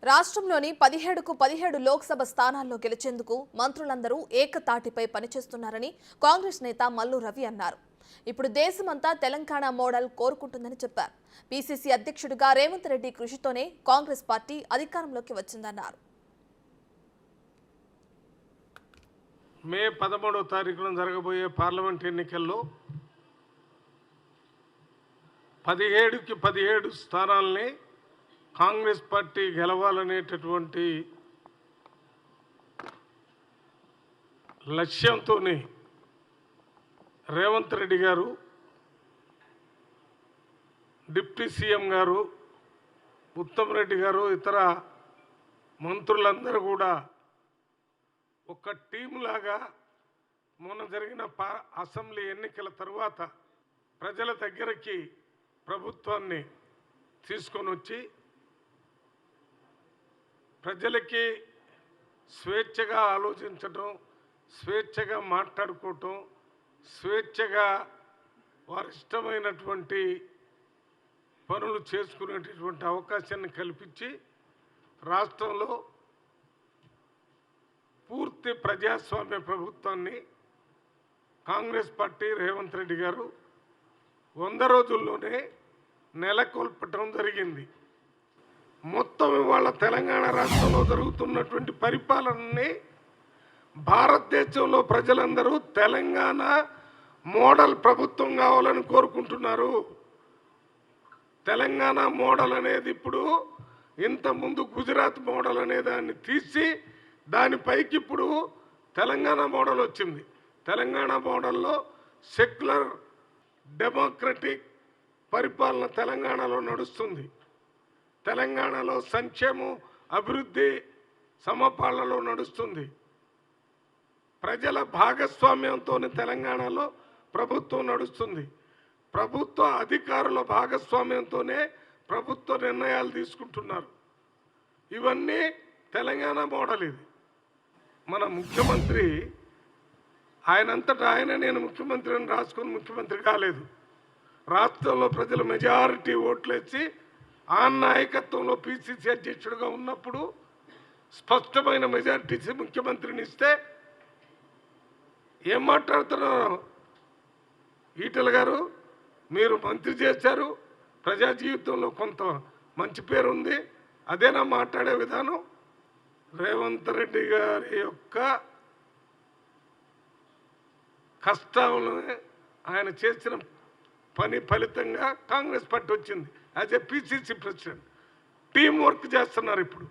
రాష్ట్రంలోని 17కు 17 లోక్సభ స్థానాల్లో గెలిచేందుకు మంత్రులందరూ ఏకతాటిపై పనిచేస్తున్నారని కాంగ్రెస్ నేత మల్లు రవి అన్నారు. ఇప్పుడు దేశమంతా తెలంగాణ మోడల్ కోరుకుంటుందని చెప్పారు. పీసీసీ అధ్యక్షుడిగా రేవంత్ రెడ్డి కృషితోనే కాంగ్రెస్ పార్టీ అధికారంలోకి వచ్చిందన్నారు. మే 13వ తారీఖున జరగబోయే పార్లమెంట్ ఎన్నికల్లో 17కి 17 స్థానాల్ని కాంగ్రెస్ పార్టీ గెలవాలనేటటువంటి లక్ష్యంతోనే రేవంత్ రెడ్డి గారు, డిప్యూటీ సీఎం గారు, ఉత్తమ్ రెడ్డి గారు, ఇతర మంత్రులందరూ కూడా ఒక టీం లాగా మొన్న జరిగిన అసెంబ్లీ ఎన్నికల తర్వాత ప్రజల దగ్గరికి ప్రభుత్వాన్ని తీసుకొని వచ్చి ప్రజలకి స్వేచ్ఛగా ఆలోచించటం, స్వేచ్ఛగా మాట్లాడుకోవటం, స్వేచ్ఛగా వారి ఇష్టమైనటువంటి పనులు చేసుకునేటటువంటి అవకాశాన్ని కల్పించి రాష్ట్రంలో పూర్తి ప్రజాస్వామ్య ప్రభుత్వాన్ని కాంగ్రెస్ పార్టీ రేవంత్ రెడ్డి గారు 100 రోజుల్లోనే నెలకొల్పటం జరిగింది. మొత్తం ఇవాళ తెలంగాణ రాష్ట్రంలో జరుగుతున్నటువంటి పరిపాలనని భారతదేశంలో ప్రజలందరూ తెలంగాణ మోడల్ ప్రభుత్వం కావాలని కోరుకుంటున్నారు. తెలంగాణ మోడల్ అనేది ఇప్పుడు ఇంతకుముందు గుజరాత్ మోడల్ అనే దాన్ని తీసి దానిపైకి ఇప్పుడు తెలంగాణ మోడల్ వచ్చింది. తెలంగాణ మోడల్లో సెక్యులర్ డెమోక్రటిక్ పరిపాలన తెలంగాణలో నడుస్తుంది. తెలంగాణలో సంక్షేమం, అభివృద్ధి సమపాలనలో నడుస్తుంది. ప్రజల భాగస్వామ్యంతో తెలంగాణలో ప్రభుత్వం నడుస్తుంది. ప్రభుత్వ అధికారుల భాగస్వామ్యంతోనే ప్రభుత్వ నిర్ణయాలు తీసుకుంటున్నారు. ఇవన్నీ తెలంగాణ మోడల్. ఇది మన ముఖ్యమంత్రి ఆయనంతటా ఆయన నేను ముఖ్యమంత్రి అని రాసుకొని ముఖ్యమంత్రి కాలేదు. రాష్ట్రంలో ప్రజల మెజారిటీ ఓట్లేసి ఆ నాయకత్వంలో పీసీసీ అధ్యక్షుడిగా ఉన్నప్పుడు స్పష్టమైన మెజారిటీ ముఖ్యమంత్రిని ఇస్తే ఏం మాట్లాడుతున్నారు? ఈటెల గారు మీరు మంత్రి చేశారు, ప్రజా జీవితంలో కొంత మంచి పేరు ఉంది, అదేనా మాట్లాడే విధానం? రేవంత్ రెడ్డి గారి యొక్క కష్టాలను ఆయన చేసిన పని ఫలితంగా కాంగ్రెస్ పార్టీ వచ్చింది. As a PCC president team work చేస్తున్నారు ఇప్పుడు.